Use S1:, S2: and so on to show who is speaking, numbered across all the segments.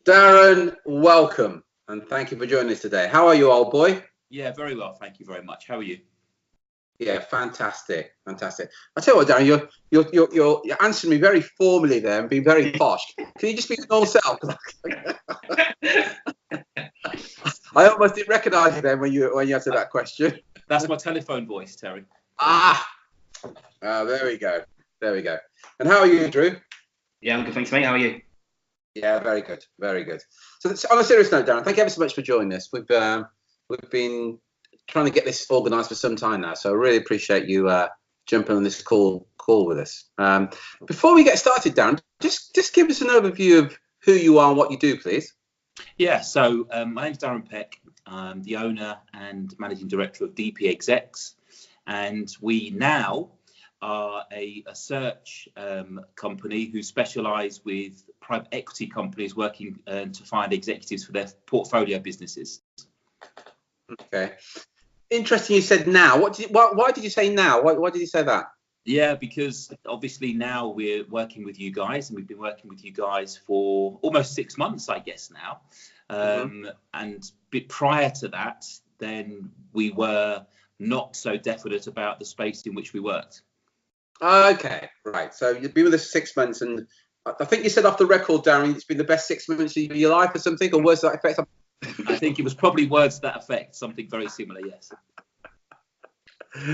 S1: Darren, welcome, and thank you for joining us today. How are you, old boy?
S2: Yeah, very well, thank you very much. How are you?
S1: Yeah, fantastic. I tell you what, Darren, you're answering me very formally there and being very posh. Can you just be your normal self? I almost didn't recognise you then when you answered that question.
S2: That's my telephone voice, Terry.
S1: There we go. And how are you, Drew?
S3: Yeah, I'm good, thanks, mate. How are you?
S1: Yeah, very good. So on a serious note, Darren, thank you ever so much for joining us. We've been trying to get this organised for some time now, so I really appreciate you jumping on this call with us. Before we get started, Darren, just give us an overview of who you are and what you do, please.
S2: Yeah, so my name's Darren Peck. I'm the owner and managing director of DP Execs, and we now are a search company who specialise with private equity companies working to find executives for their portfolio businesses.
S1: Okay, interesting. You said now. Why did you say now? Why did you say that?
S2: Yeah, because obviously now we're working with you guys, and we've been working with you guys for almost 6 months, I guess now. And prior to that, then we were not so definite about the space in which we worked.
S1: Okay, right. So you've been with us 6 months, and I think you said off the record, Darren, it's been the best 6 months of your life or something, or words to that effect.
S2: I think it was probably words to that effect, something very similar, yes.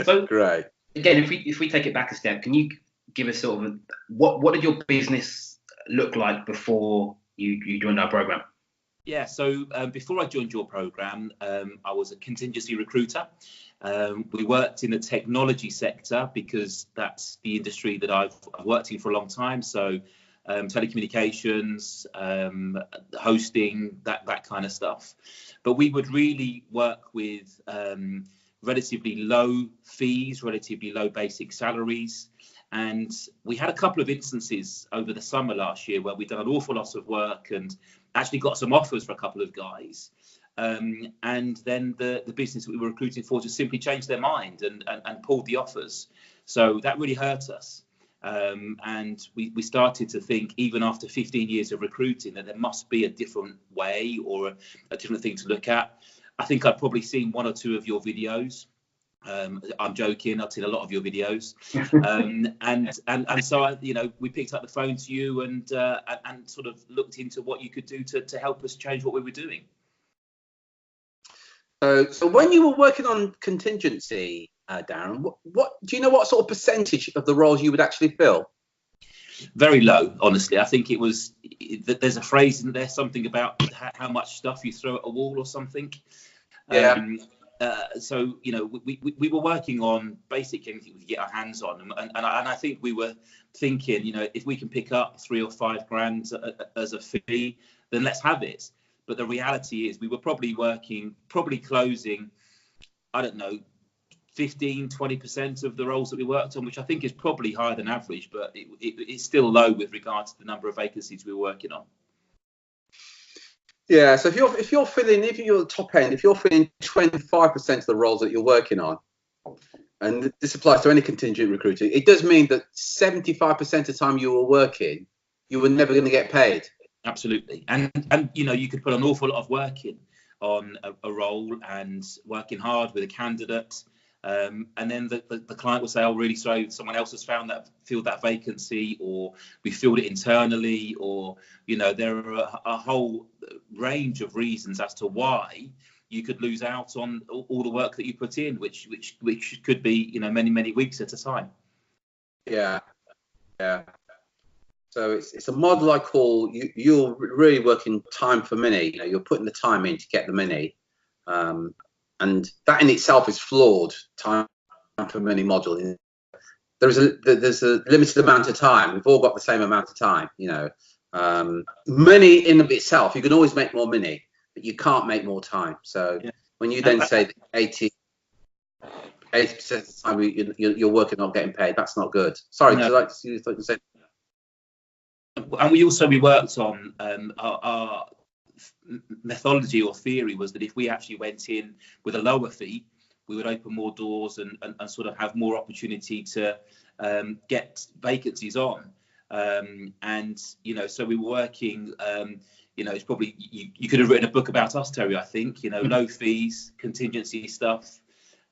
S3: So
S1: great.
S3: Again, if we take it back a step, can you give us sort of what did your business look like before you joined our program?
S2: Yeah, so before I joined your program, I was a contingency recruiter. We worked in the technology sector because that's the industry that I've worked in for a long time. So telecommunications, hosting, that kind of stuff. But we would really work with relatively low fees, relatively low basic salaries. And we had a couple of instances over the summer last year where we'd done an awful lot of work and actually got some offers for a couple of guys. And then the business that we were recruiting for just simply changed their mind and pulled the offers. So that really hurt us. And we started to think, even after 15 years of recruiting, that there must be a different way or a different thing to look at. I think I've probably seen one or two of your videos. I'm joking. I've seen a lot of your videos, and so we picked up the phone to you and sort of looked into what you could do to help us change what we were doing.
S1: So when you were working on contingency, Darren, what do you know? What sort of percentage of the roles you would actually fill?
S2: Very low, honestly. I think there's a phrase in there, something about how much stuff you throw at a wall or something.
S1: Yeah.
S2: So we were working on basically anything we could get our hands on, and I think we were thinking, if we can pick up 3 or 5 grand as a fee, then let's have it. But the reality is we were probably closing, I don't know, 15-20% of the roles that we worked on, which I think is probably higher than average, but it's still low with regards to the number of vacancies we were working on.
S1: Yeah, so if you're the top end, if you're filling 25% of the roles that you're working on, and this applies to any contingent recruiting, it does mean that 75% of the time you were working, you were never going to get paid.
S2: Absolutely, and you could put an awful lot of work in on a role and working hard with a candidate, and then the client will say, "Oh, really sorry, someone else has filled that vacancy, or we filled it internally," or there are a whole range of reasons as to why you could lose out on all the work that you put in, which could be many weeks at a time.
S1: Yeah. So it's a model I call you're really working time for money. You're putting the time in to get the money, and that in itself is flawed. Time for money model. There's a limited amount of time. We've all got the same amount of time. Money in of itself, you can always make more money, but you can't make more time. So when you then say 80% of the time you're working on getting paid, that's not good. Sorry, no. Like you thought you said.
S2: And we worked on our methodology or theory was that if we actually went in with a lower fee, we would open more doors and sort of have more opportunity to get vacancies on. And so we were working. It's probably you could have written a book about us, Terry. I think low fees, contingency stuff.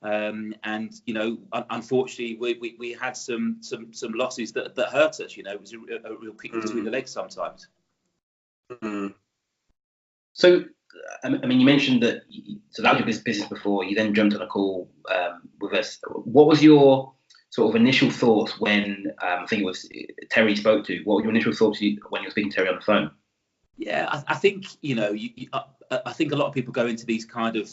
S2: Unfortunately, we had some losses that hurt us. It was a real kick between the legs sometimes.
S3: So, I mean, you mentioned that. So that was your business before. You then jumped on a call with us. What was your sort of initial thoughts when I think it was Terry spoke to? What were your initial thoughts when you were speaking to Terry on the phone?
S2: Yeah, I think I think a lot of people go into these kind of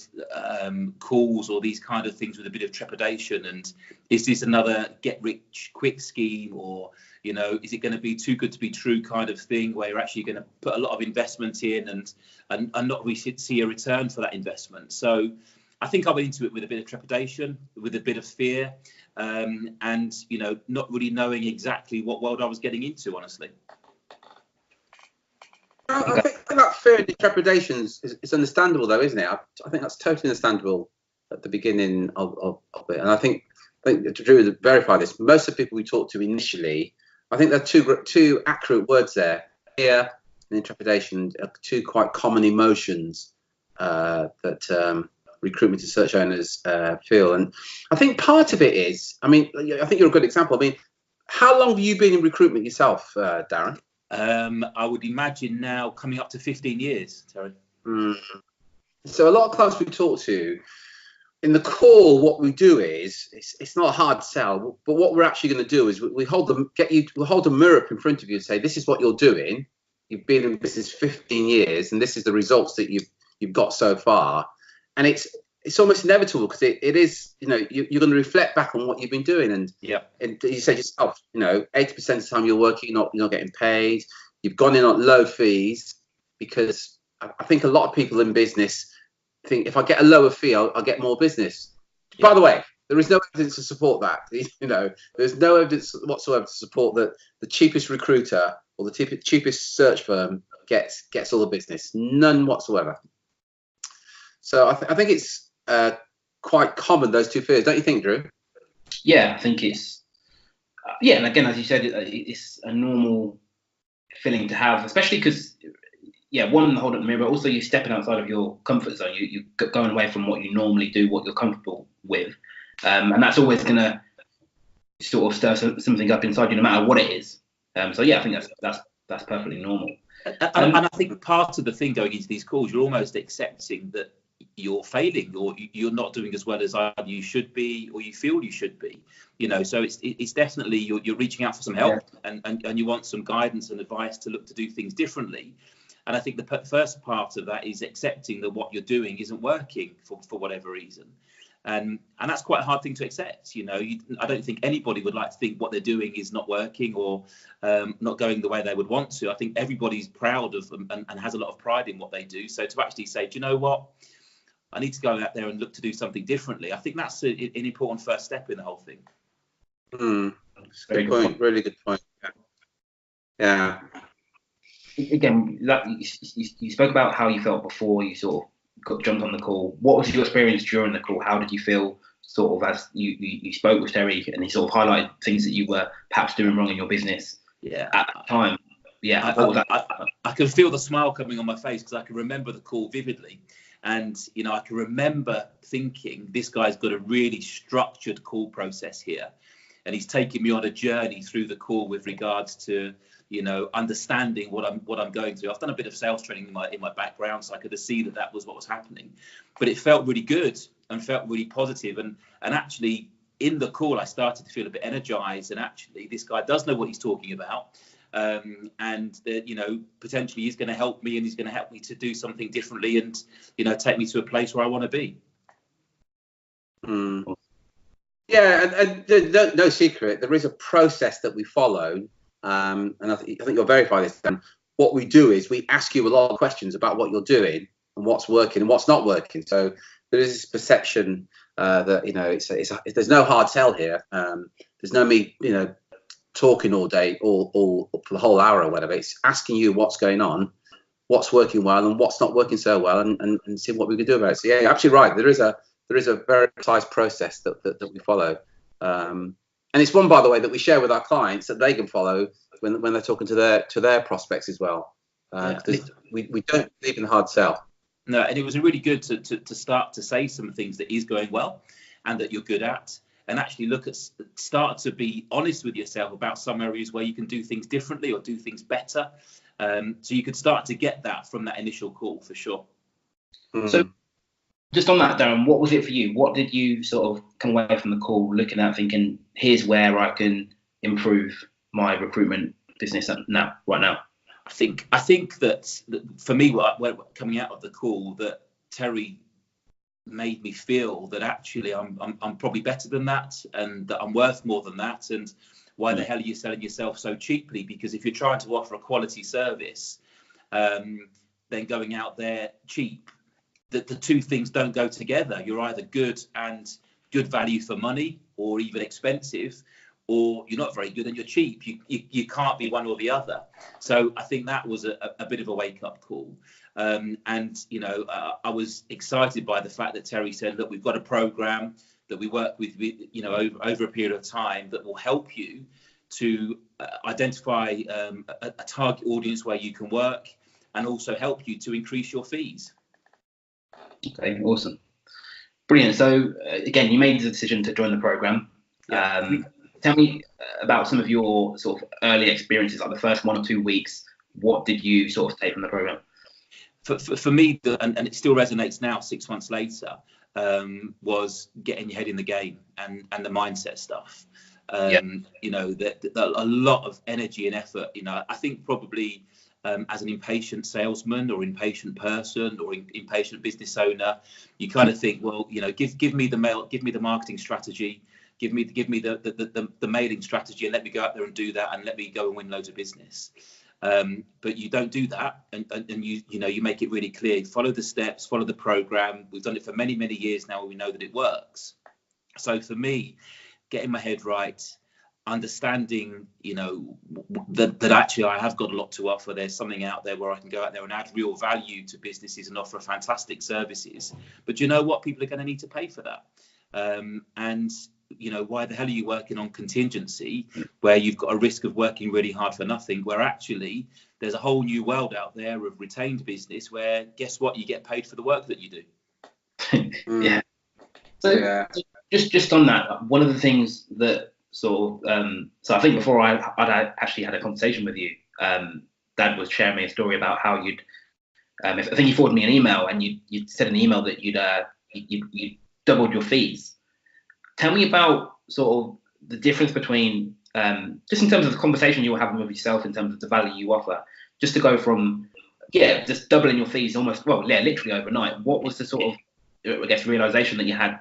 S2: calls or these kind of things with a bit of trepidation. And is this another get rich quick scheme, or is it going to be too good to be true kind of thing where you're actually going to put a lot of investment in and not really see a return for that investment? So I think I went into it with a bit of trepidation, with a bit of fear, and not really knowing exactly what world I was getting into, honestly.
S1: I think that fear and trepidation is understandable, though, isn't it? I think that's totally understandable at the beginning of it. And I think Drew would verify this. Most of the people we talked to initially, I think there are two accurate words there. Fear and trepidation are two quite common emotions that recruitment and search owners feel. And I think part of it is, I think you're a good example. I mean, how long have you been in recruitment yourself, Darren?
S2: I would imagine now coming up to 15 years, Terry.
S1: So a lot of clients we talk to, in the call, what we do is, it's not a hard sell, but what we're actually going to do is we hold a mirror up in front of you and say, this is what you're doing. You've been in business 15 years, and this is the results that you've got so far. And it's almost inevitable, because it is, you're going to reflect back on what you've been doing. And you said yourself, 80% of the time you're working, you're not getting paid. You've gone in on low fees, because I think a lot of people in business think, if I get a lower fee, I'll get more business. Yeah. By the way, there is no evidence to support that. There's no evidence whatsoever to support that the cheapest recruiter or the cheapest search firm gets all the business. None whatsoever. So I think it's quite common, those two fears, don't you think, Drew?
S3: Yeah, I think it's and again, as you said, it's a normal feeling to have, especially because one, hold up the mirror, but also you're stepping outside of your comfort zone. You're going away from what you normally do, what you're comfortable with, and that's always going to sort of stir something up inside you, no matter what it is. I think that's perfectly normal.
S2: And I think part of the thing going into these calls, you're almost accepting that you're failing, or you're not doing as well as either you should be or you feel you should be. So it's definitely you're reaching out for some help, and you want some guidance and advice to look to do things differently. And I think the first part of that is accepting that what you're doing isn't working for whatever reason. And that's quite a hard thing to accept. I don't think anybody would like to think what they're doing is not working or not going the way they would want to. I think everybody's proud of them and has a lot of pride in what they do. So to actually say, do you know what? I need to go out there and look to do something differently. I think that's an important first step in the whole thing.
S1: Good point. Really good point. Yeah.
S3: Again, you spoke about how you felt before you sort of jumped on the call. What was your experience during the call? How did you feel sort of as you spoke with Terry and he sort of highlighted things that you were perhaps doing wrong in your business at the time? Yeah, what was that?
S2: I can feel the smile coming on my face because I can remember the call vividly. And, I can remember thinking, this guy's got a really structured call process here. And he's taking me on a journey through the call with regards to, understanding what I'm going through. I've done a bit of sales training in my background, so I could see that was what was happening. But it felt really good and felt really positive. And actually, in the call, I started to feel a bit energized. And actually, this guy does know what he's talking about. And that, potentially he's going to help me, and he's going to help me to do something differently and, take me to a place where I want to be.
S1: Yeah, and no secret, there is a process that we follow. And I think you'll verify this. What we do is we ask you a lot of questions about what you're doing and what's working and what's not working. So there is this perception that, there's no hard sell here. There's no me, talking all day or for the whole hour or whatever. It's asking you what's going on, what's working well and what's not working so well, and see what we can do about it. So yeah, you're absolutely right. There is a very precise process that we follow, and it's one, by the way, that we share with our clients that they can follow when they're talking to their prospects as well. Because we don't believe in the hard sell.
S2: No, and it was really good to start to say some things that is going well and that you're good at, and actually start to be honest with yourself about some areas where you can do things differently or do things better. So you could start to get that from that initial call for sure.
S3: So just on that, Darren, what was it for you? What did you sort of come away from the call looking at, thinking, here's where I can improve my recruitment business right now?
S2: I think that for me, coming out of the call, that Terry made me feel that actually I'm probably better than that, and that I'm worth more than that. And why the hell are you selling yourself so cheaply? Because if you're trying to offer a quality service, then going out there cheap, the two things don't go together. You're either good and good value for money, or even expensive, or you're not very good and you're cheap. You can't be one or the other. So I think that was a bit of a wake-up call. And I was excited by the fact that Terry said, look, we've got a program that we work with, over a period of time that will help you to identify a target audience where you can work, and also help you to increase your fees.
S3: Okay, awesome. Brilliant. So again, you made the decision to join the program. Tell me about some of your sort of early experiences, like the first 1 or 2 weeks. What did you sort of take from the program?
S2: For me, and it still resonates now 6 months later, was getting your head in the game and the mindset stuff. A lot of energy and effort. I think probably as an impatient salesman or impatient person or impatient business owner, you kind of think, well, give me the marketing strategy. Give me the mailing strategy, and let me go out there and do that, and let me go and win loads of business. But you don't do that, and you make it really clear. Follow the steps, follow the program. We've done it for many years now, and we know that it works. So for me, getting my head right, understanding that actually I have got a lot to offer. There's something out there where I can go out there and add real value to businesses and offer fantastic services. But you know what? People are going to need to pay for that. And why the hell are you working on contingency, where you've got a risk of working really hard for nothing, where actually there's a whole new world out there of retained business where, guess what, you get paid for the work that you do.
S3: Yeah. So just on that, one of the things that sort of so I think before I'd actually had a conversation with you, Dad was sharing me a story about how you'd I think you forwarded me an email, and you said in the email that you doubled your fees. Tell me about sort of the difference between, just in terms of the conversation you were having with yourself, in terms of the value you offer, just to go from, just doubling your fees almost, literally overnight. What was the sort of, I guess, realization that you had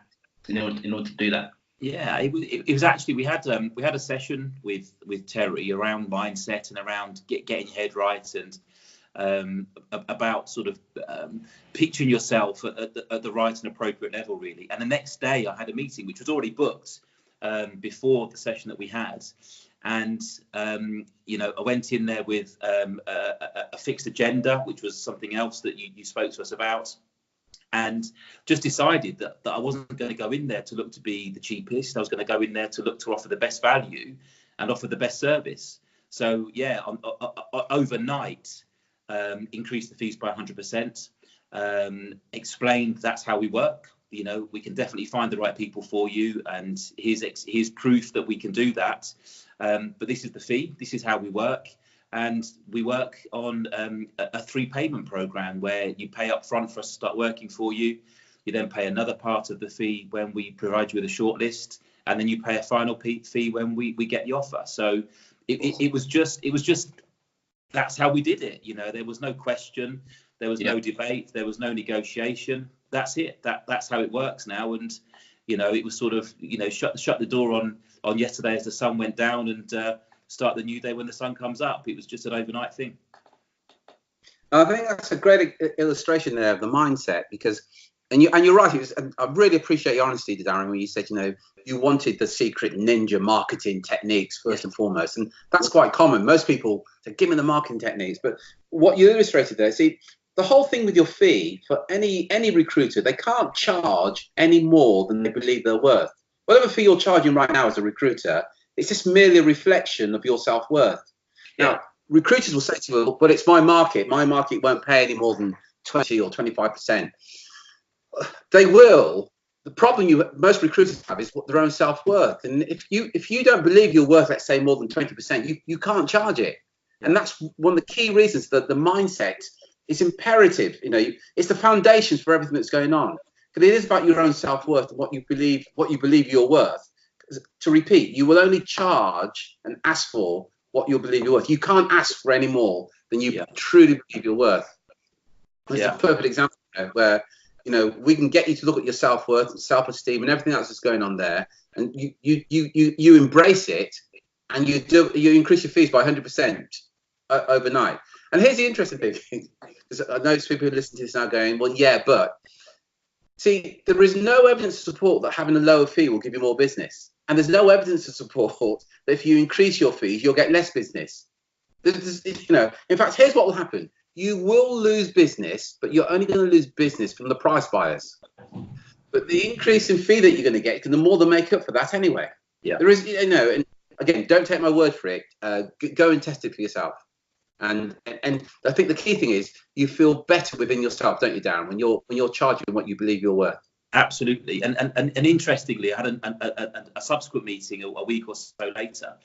S3: in order to do that?
S2: Yeah, it was actually, we had a session with Terry around mindset and around getting your head right, and about sort of pitching yourself at the right and appropriate level, really. And the next day I had a meeting which was already booked before the session that we had, and I went in there with a fixed agenda, which was something else that you spoke to us about, and just decided that I wasn't going to go in there to look to be the cheapest. I was going to go in there to look to offer the best value and offer the best service. So overnight, increased the fees by 100%, explained that's how we work. We can definitely find the right people for you, and here's proof that we can do that. But this is the fee, this is how we work. And we work on a 3 payment program where you pay up front for us to start working for you. You then pay another part of the fee when we provide you with a shortlist, and then you pay a final fee when we get the offer. So it was just that's how we did it. There was no question, there was no debate, there was no negotiation. That's it. That's how it works now. And it was sort of shut the door on yesterday as the sun went down, and start the new day when the sun comes up. It was just an overnight thing.
S1: I think that's a great illustration there of the mindset, because and you're right. I really appreciate your honesty, Darren, when you said you wanted the secret ninja marketing techniques first and foremost, and that's quite common. Most people say, give me the marketing techniques, but what you illustrated there, see, the whole thing with your fee for any recruiter, they can't charge any more than they believe they're worth. Whatever fee you're charging right now as a recruiter, it's just merely a reflection of your self-worth. Now, recruiters will say to you, but it's my market. My market won't pay any more than 20 or 25%. They will. The problem most recruiters have is their own self-worth. And if you don't believe you're worth, let's say, more than 20%, you can't charge it. And that's one of the key reasons that the mindset is imperative. It's the foundations for everything that's going on. But it is about your own self-worth and what you believe you're worth. To repeat, you will only charge and ask for what you believe you're worth. You can't ask for any more than you truly believe you're worth. It's a perfect example where we can get you to look at your self-worth and self-esteem and everything else that's going on there, and you embrace it, and you increase your fees by 100% overnight. And here's the interesting thing, because I notice people who listen to this now going, well, yeah, but see, there is no evidence to support that having a lower fee will give you more business, and there's no evidence to support that if you increase your fees, you'll get less business. In fact, here's what will happen. You will lose business, but you're only going to lose business from the price buyers. But the increase in fee that you're going to get, the more than make up for that anyway. Yeah. There is, and again, don't take my word for it. Go and test it for yourself. And I think the key thing is you feel better within yourself, don't you, Darren, when you're charging what you believe you're worth.
S2: Absolutely. And interestingly, I had a subsequent meeting a week or so later,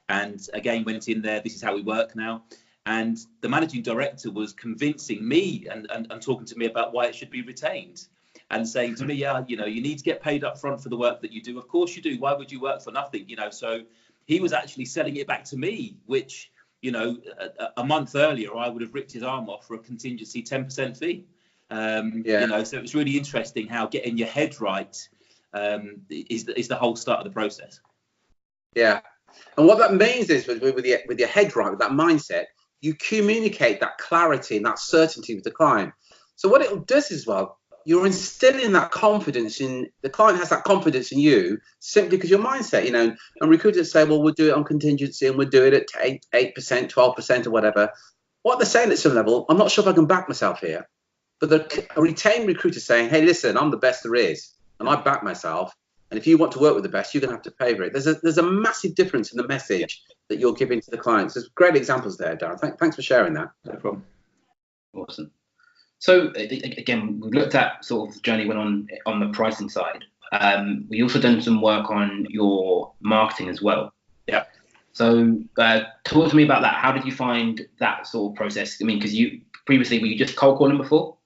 S2: and again went in there. This is how we work now. And the managing director was convincing me and talking to me about why it should be retained, and saying to me, you need to get paid up front for the work that you do. Of course you do. Why would you work for nothing? So he was actually selling it back to me, which, a month earlier, I would have ripped his arm off for a contingency 10% fee. So it was really interesting how getting your head right is the whole start of the process.
S1: Yeah. And what that means is with your head right, with that mindset, you communicate that clarity and that certainty with the client. So what it does is, you're instilling that confidence in the client, has that confidence in you simply because your mindset, and recruiters say, well, we'll do it on contingency and we'll do it at 8%, 12% or whatever. What they're saying at some level, I'm not sure if I can back myself here, but a retained recruiter saying, hey, listen, I'm the best there is, and I back myself. And if you want to work with the best, you're going to have to pay for it. There's a massive difference in the message that you're giving to the clients. There's great examples there, Darren. Thanks for sharing that.
S2: No problem.
S3: Awesome. So again, we've looked at sort of the journey went on the pricing side. We also done some work on your marketing as well.
S2: Yeah.
S3: So talk to me about that. How did you find that sort of process? I mean, because were you just cold calling before?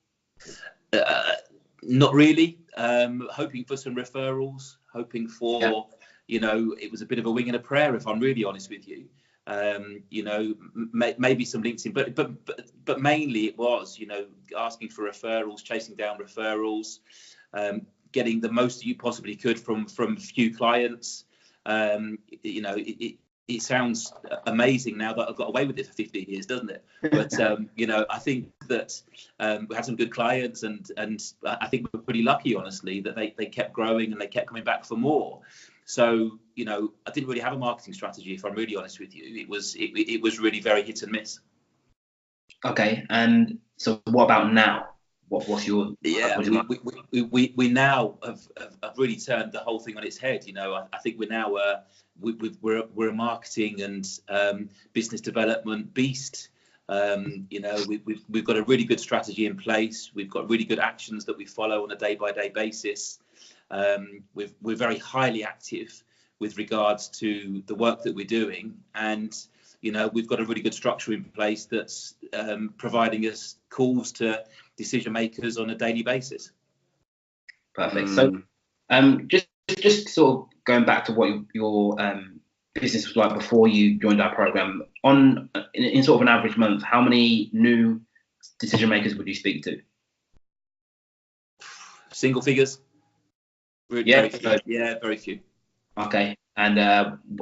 S2: Not really. Hoping for some referrals, hoping for, it was a bit of a wing and a prayer, if I'm really honest with you. Maybe some LinkedIn, but mainly it was, asking for referrals, chasing down referrals, getting the most that you possibly could from few clients. It sounds amazing now that I've got away with it for 15 years, doesn't it? But, I think that we had some good clients, and I think we're pretty lucky, honestly, that they kept growing and they kept coming back for more. So, I didn't really have a marketing strategy, if I'm really honest with you. It was really very hit and miss. Okay. And so what about now? What's your... Yeah, we now have really turned the whole thing on its head. I think we're now... We're a marketing and business development beast. We've got a really good strategy in place. We've got really good actions that we follow on a day-by-day basis. We're very highly active with regards to the work that we're doing, and we've got a really good structure in place that's providing us calls to decision makers on a daily basis. Perfect. So just sort of going back to what your business was like before you joined our program, in sort of an average month, how many new decision makers would you speak to? Single figures. Really, yeah, very few. Okay. And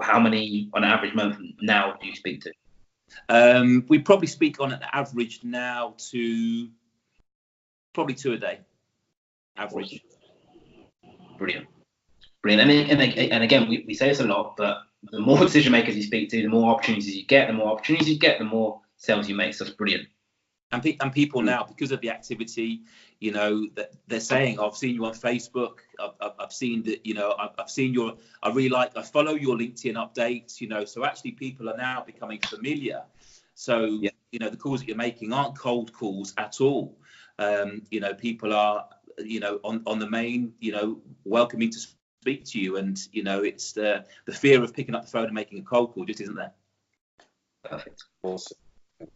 S2: how many on average month now do you speak to? We probably speak on an average now to probably 2 a day. Average. Brilliant. And again, we say this a lot, but the more decision makers you speak to, the more opportunities you get. The more opportunities you get, the more sales you make. So that's brilliant. And people now, because of the activity, that they're saying, I've seen you on Facebook. I've seen that, I've seen I follow your LinkedIn updates, so actually people are now becoming familiar So, you know, the calls that you're making aren't cold calls at all. You know, people are, you know, on the main, you know, welcoming to speak to you. And, you know, it's the fear of picking up the phone and making a cold call just isn't there.
S3: Perfect.
S1: Awesome.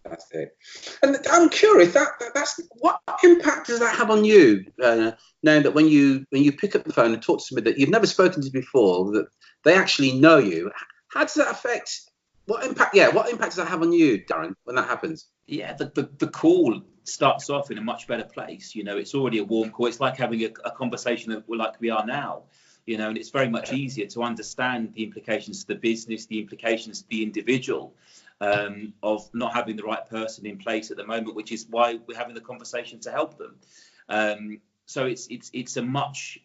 S1: Fantastic. And I'm curious, that's what impact does that have on you, knowing that when you pick up the phone and talk to somebody that you've never spoken to before, that they actually know you? How does that affect? What impact does that have on you, Darren, when that happens?
S2: Yeah, the call starts off in a much better place. You know, it's already a warm call. It's like having a conversation like we are now. You know, and it's very much easier to understand the implications to the business, the implications to the individual, of not having the right person in place at the moment, which is why we're having the conversation to help them. So it's a much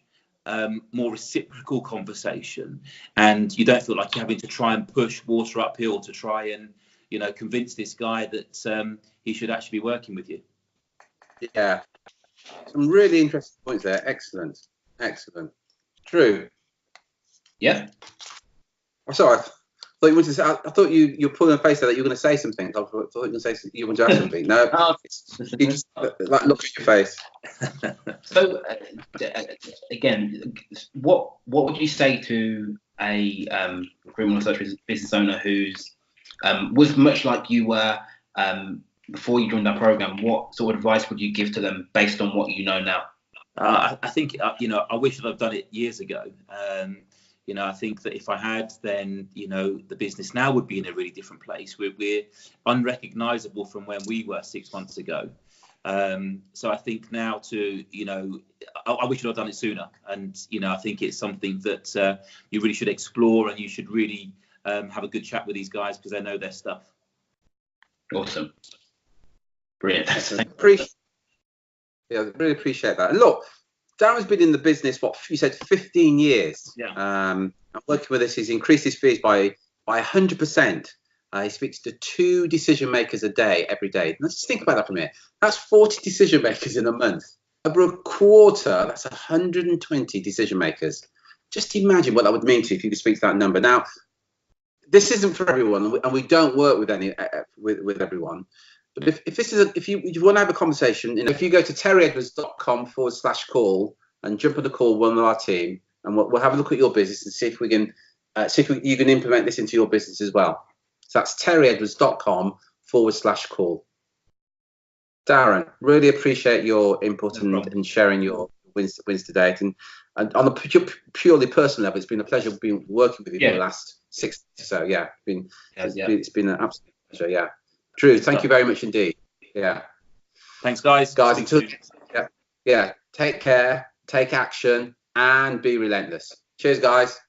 S2: more reciprocal conversation, and you don't feel like you're having to try and push water uphill to try and, you know, convince this guy that he should actually be working with you.
S1: Yeah, some really interesting points there. Excellent. True.
S3: Yeah.
S1: I'm sorry. I thought you wanted to say, I thought you're pulling a face there that you were going to say something. I thought you were going to say you wanted to ask something. No, you just like look at your face.
S3: So again, what would you say to a recruitment research business owner who's was much like you were before you joined that program? What sort of advice would you give to them based on what you know now?
S2: I think, you know, I wish that I'd done it years ago. You know, I think that if I had, then, you know, the business now would be in a really different place. We're unrecognisable from when we were 6 months ago. So I think now to, you know, I wish I'd done it sooner. And, you know, I think it's something that you really should explore, and you should really have a good chat with these guys because they know their stuff.
S3: Awesome. Brilliant.
S1: Really appreciate that. And look, Darren's been in the business, what you said, 15 years.
S2: Yeah.
S1: And working with us, he's increased his fees by 100%. He speaks to 2 decision makers a day, every day. Let's just think about that for a minute. That's 40 decision makers in a month. Over a quarter, that's 120 decision makers. Just imagine what that would mean to you if you could speak to that number. Now, this isn't for everyone, and we don't work with with everyone. But if you want to have a conversation, you know, if you go to terryedwards.com/call and jump on the call with one of our team, and we'll have a look at your business and see if we can you can implement this into your business as well. So that's terryedwards.com/call. Darren, really appreciate your input and sharing your wins to date. And on a purely personal level, it's been a pleasure being working with you for the last 6 months. So yeah, it's been an absolute pleasure. Yeah. Drew, thank you very much indeed. Yeah.
S2: Thanks, guys.
S1: Yeah. Take care, take action, and be relentless. Cheers, guys.